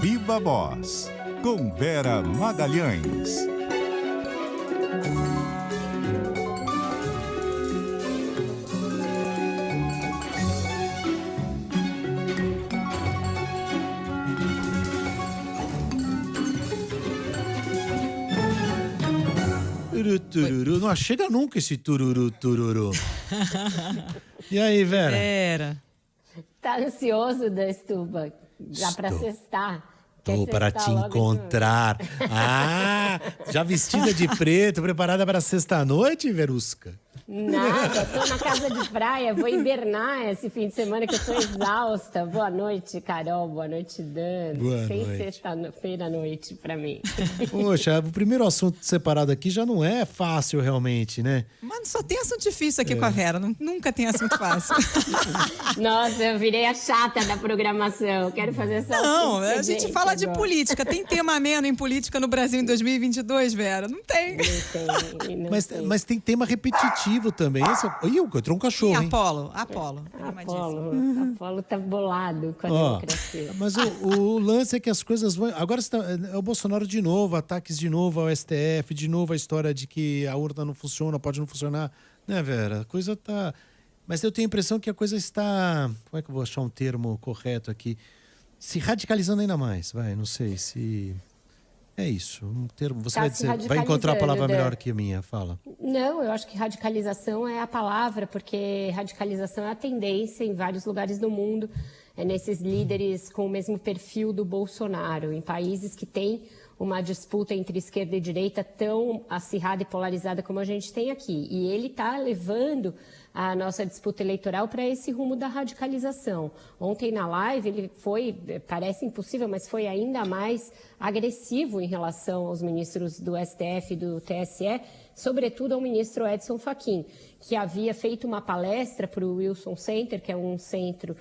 Viva Voz, com Vera Magalhães. Tururu. Não chega nunca esse tururu. E aí, Vera? Vera. Tá ansioso, Dastuba? Já pra sextar. Tô para te encontrar. Ah, já vestida de preto, preparada para sexta-noite, Verusca? Nada, tô na casa de praia, vou hibernar esse fim de semana que eu tô exausta. Boa noite, Carol, boa noite, Dani. Boa Sem noite. sexta-feira à noite pra mim. Poxa, o primeiro assunto separado aqui já não é fácil realmente, né? Mas só tem assunto difícil aqui com a Vera, nunca tem assunto fácil. Nossa, eu virei a chata da programação, quero fazer só Não, a gente fala de agora. política. Tem tema ameno em política no Brasil em 2022, Vera? Não tem. Mas tem tema repetitivo também. Ih, entrou um cachorro, hein? Apolo. Apolo tá bolado com a democracia. Mas o lance é que as coisas vão... Agora é o Bolsonaro de novo, ataques de novo ao STF, de novo a história de que a urna não funciona, pode não funcionar. Né, Vera? A coisa tá... Mas eu tenho a impressão que a coisa está... Como é que eu vou achar um termo correto aqui? Se radicalizando ainda mais, não sei se... É isso, um termo. Você vai encontrar a palavra melhor que a minha, fala. Não, eu acho que radicalização é a palavra, porque radicalização é a tendência em vários lugares do mundo, nesses líderes com o mesmo perfil do Bolsonaro, em países que têm uma disputa entre esquerda e direita tão acirrada e polarizada como a gente tem aqui. E ele está levando a nossa disputa eleitoral para esse rumo da radicalização. Ontem na live ele foi, parece impossível, mas foi ainda mais agressivo em relação aos ministros do STF e do TSE, sobretudo ao ministro Edson Fachin, que havia feito uma palestra para o Wilson Center, que é um centro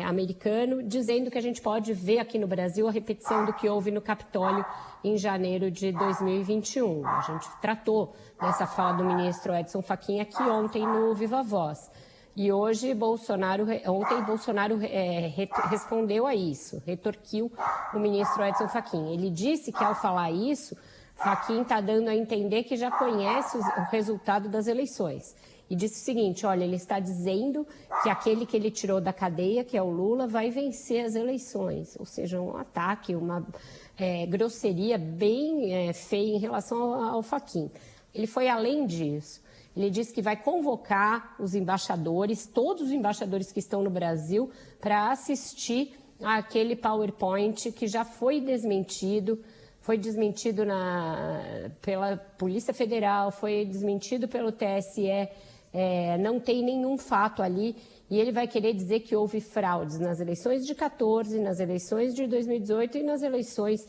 americano, dizendo que a gente pode ver aqui no Brasil a repetição do que houve no Capitólio em janeiro de 2021. A gente tratou dessa fala do ministro Edson Fachin aqui ontem no Viva Voz. E ontem Bolsonaro respondeu a isso, retorquiu o ministro Edson Fachin. Ele disse que ao falar isso, Fachin está dando a entender que já conhece o resultado das eleições. E disse o seguinte, olha, ele está dizendo que aquele que ele tirou da cadeia, que é o Lula, vai vencer as eleições. Ou seja, um ataque, uma grosseria bem feia em relação ao Fachin. Ele foi além disso. Ele disse que vai convocar os embaixadores, todos os embaixadores que estão no Brasil, para assistir àquele PowerPoint que já foi desmentido. Foi desmentido pela Polícia Federal, foi desmentido pelo TSE, não tem nenhum fato ali. E ele vai querer dizer que houve fraudes nas eleições de 14, nas eleições de 2018 e nas eleições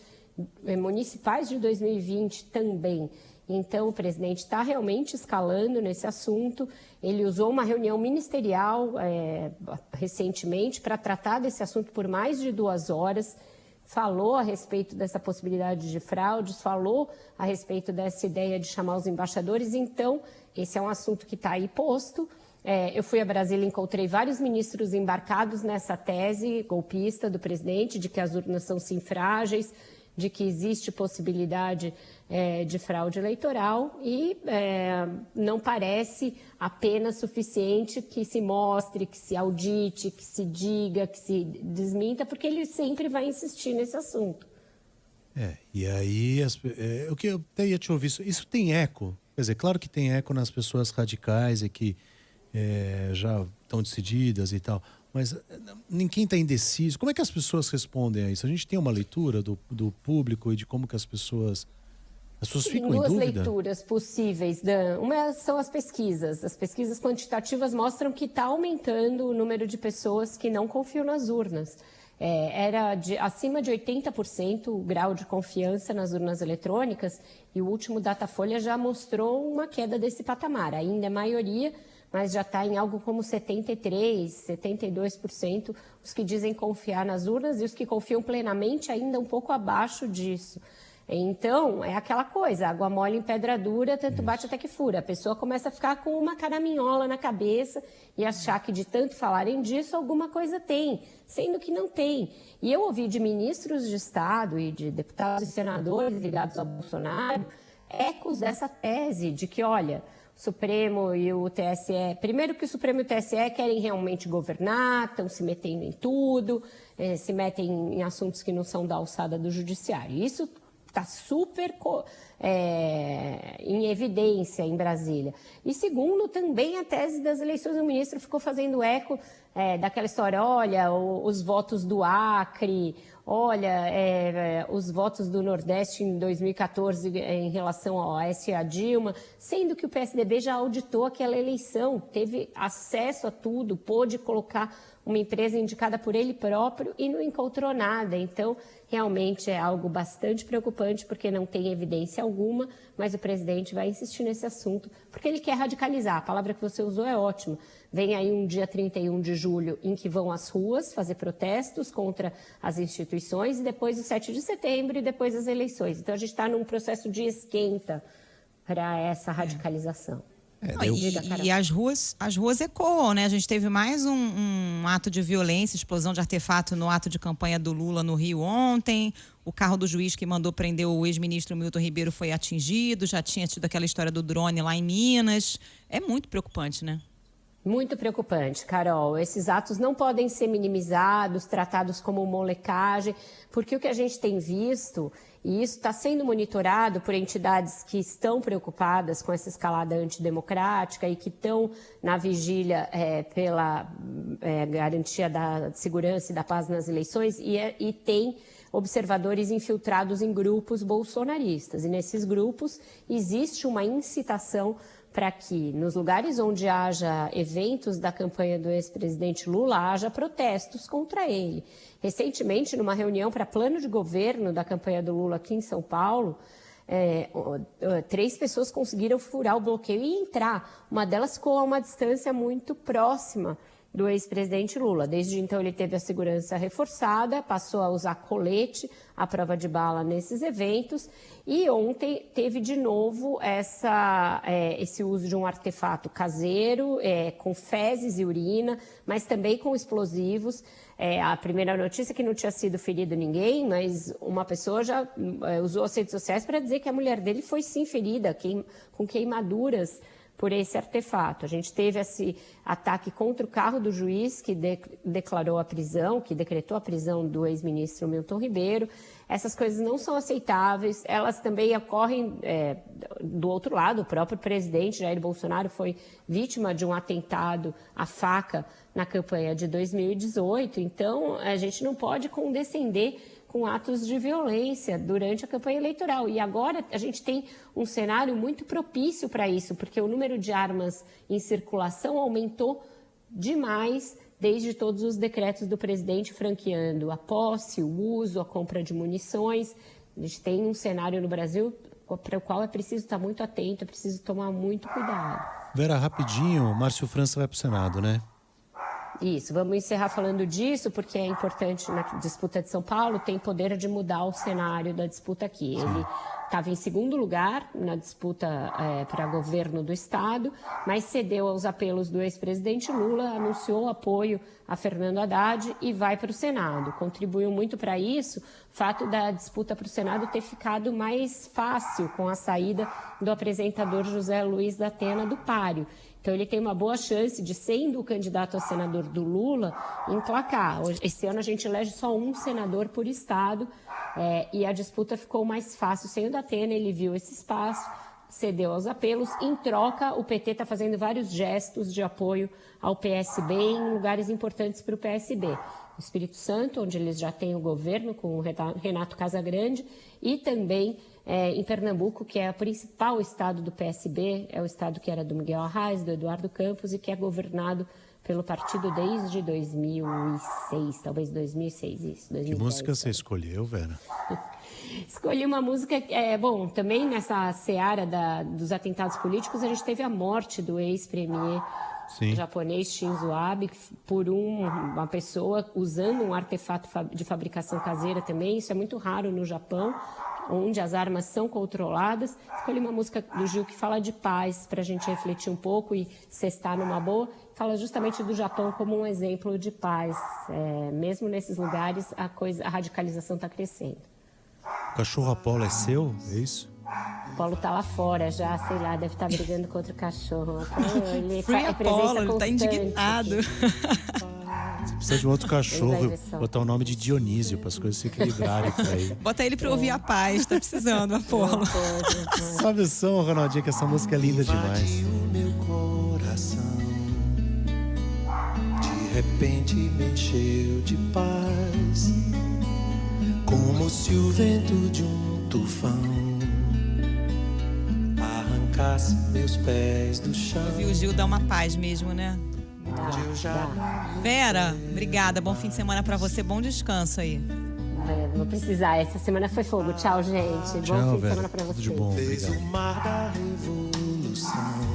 municipais de 2020 também. Então, o presidente está realmente escalando nesse assunto. Ele usou uma reunião ministerial recentemente para tratar desse assunto por mais de 2 horas. Falou a respeito dessa possibilidade de fraudes, falou a respeito dessa ideia de chamar os embaixadores. Então, esse é um assunto que está aí posto. Eu fui a Brasília e encontrei vários ministros embarcados nessa tese golpista do presidente, de que as urnas são sim frágeis, de que existe possibilidade de fraude eleitoral e não parece apenas suficiente que se mostre, que se audite, que se diga, que se desminta, porque ele sempre vai insistir nesse assunto. E aí, o que eu até ia te ouvir, isso tem eco? Quer dizer, claro que tem eco nas pessoas radicais e que já estão decididas e tal, mas ninguém está indeciso. Como é que as pessoas respondem a isso? A gente tem uma leitura do público e de como que as pessoas ficam em dúvida? Duas leituras possíveis, Dan. Uma são as pesquisas. As pesquisas quantitativas mostram que está aumentando o número de pessoas que não confiam nas urnas. Era acima de 80% o grau de confiança nas urnas eletrônicas e o último Datafolha já mostrou uma queda desse patamar. Ainda é maioria, mas já está em algo como 73%, 72% os que dizem confiar nas urnas e os que confiam plenamente ainda um pouco abaixo disso. Então, é aquela coisa, água mole em pedra dura, tanto bate até que fura. A pessoa começa a ficar com uma caraminhola na cabeça e achar que de tanto falarem disso, alguma coisa tem, sendo que não tem. E eu ouvi de ministros de Estado e de deputados e senadores ligados ao Bolsonaro ecos dessa tese de que, olha, o Supremo e o TSE... Primeiro que o Supremo e o TSE querem realmente governar, estão se metendo em tudo, se metem em assuntos que não são da alçada do judiciário. Isso está super em evidência em Brasília. E segundo, também a tese das eleições, o ministro ficou fazendo eco daquela história, olha, os votos do Acre, olha, os votos do Nordeste em 2014 em relação ao Aécio e a Dilma, sendo que o PSDB já auditou aquela eleição, teve acesso a tudo, pôde colocar uma empresa indicada por ele próprio e não encontrou nada. Então, realmente é algo bastante preocupante, porque não tem evidência alguma, mas o presidente vai insistir nesse assunto, porque ele quer radicalizar. A palavra que você usou é ótima. Vem aí um dia 31 de julho em que vão às ruas fazer protestos contra as instituições, e depois o 7 de setembro e depois as eleições. Então, a gente está num processo de esquenta para essa radicalização. E as ruas ecoam, né? A gente teve mais um ato de violência, explosão de artefato no ato de campanha do Lula no Rio ontem. O carro do juiz que mandou prender o ex-ministro Milton Ribeiro foi atingido. Já tinha tido aquela história do drone lá em Minas. É muito preocupante, né? Muito preocupante, Carol. Esses atos não podem ser minimizados, tratados como molecagem, porque o que a gente tem visto, e isso está sendo monitorado por entidades que estão preocupadas com essa escalada antidemocrática e que estão na vigília pela garantia da segurança e da paz nas eleições, e tem observadores infiltrados em grupos bolsonaristas. E nesses grupos existe uma incitação para que, nos lugares onde haja eventos da campanha do ex-presidente Lula, haja protestos contra ele. Recentemente, numa reunião para plano de governo da campanha do Lula aqui em São Paulo, 3 pessoas conseguiram furar o bloqueio e entrar. Uma delas ficou a uma distância muito próxima do ex-presidente Lula. Desde então, ele teve a segurança reforçada, passou a usar colete à prova de bala nesses eventos, e ontem teve de novo esse uso de um artefato caseiro, com fezes e urina, mas também com explosivos. A primeira notícia é que não tinha sido ferido ninguém, mas uma pessoa já usou as redes sociais para dizer que a mulher dele foi sim ferida, com queimaduras por esse artefato. A gente teve esse ataque contra o carro do juiz que declarou a prisão, que decretou a prisão do ex-ministro Milton Ribeiro. Essas coisas não são aceitáveis, elas também ocorrem do outro lado. O próprio presidente Jair Bolsonaro foi vítima de um atentado à faca na campanha de 2018, então a gente não pode condescender com atos de violência durante a campanha eleitoral. E agora a gente tem um cenário muito propício para isso, porque o número de armas em circulação aumentou demais desde todos os decretos do presidente franqueando a posse, o uso, a compra de munições. A gente tem um cenário no Brasil para o qual é preciso estar muito atento, é preciso tomar muito cuidado. Vera, rapidinho, Márcio França vai para o Senado, né? Isso, vamos encerrar falando disso, porque é importante na disputa de São Paulo, tem poder de mudar o cenário da disputa aqui. Sim. Ele estava em segundo lugar na disputa para governo do Estado, mas cedeu aos apelos do ex-presidente Lula, anunciou apoio a Fernando Haddad e vai para o Senado. Contribuiu muito para isso o fato da disputa para o Senado ter ficado mais fácil com a saída do apresentador José Luiz da Atena do páreo. Então, ele tem uma boa chance de, sendo o candidato a senador do Lula, emplacar. Esse ano a gente elege só um senador por estado e a disputa ficou mais fácil. Sem o Datena, ele viu esse espaço, cedeu aos apelos. Em troca, o PT está fazendo vários gestos de apoio ao PSB em lugares importantes para o PSB. No Espírito Santo, onde eles já têm o governo com o Renato Casagrande, e também em Pernambuco, que é o principal estado do PSB, é o estado que era do Miguel Arraes, do Eduardo Campos, e que é governado pelo partido desde 2006, talvez 2006, isso. 2010, que música você escolheu, Vera? Escolhi uma música, também nessa seara dos atentados políticos, a gente teve a morte do ex-premier japonês Shinzo Abe por uma pessoa usando um artefato de fabricação caseira também. Isso é muito raro no Japão. onde as armas são controladas. Escolhi uma música do Gil que fala de paz, para a gente refletir um pouco e sextar numa boa. Fala justamente do Japão como um exemplo de paz. Mesmo nesses lugares, a radicalização está crescendo. O cachorro Apolo é seu? É isso? O Apolo tá lá fora já, sei lá, deve estar brigando contra o cachorro. Ele Free é Apollo, presença ele tá constante indignado. Você precisa de um outro cachorro, botar o nome de Dionísio para as coisas se equilibrarem por aí. Bota ele pra ouvir a paz, tá precisando, Apolo. Sabe o som, Ronaldinho, que essa música é linda demais. O meu coração de repente me encheu de paz, como se o vento de um tufão arrancasse meus pés do chão. Ouvir o Gil dá uma paz mesmo, né? Vera, obrigada. Bom fim de semana pra você. Bom descanso aí. Vou precisar. Essa semana foi fogo. Tchau, gente. Tchau, bom fim de Vera. semana pra Tudo vocês. de bom, Fez obrigado. o mar da revolução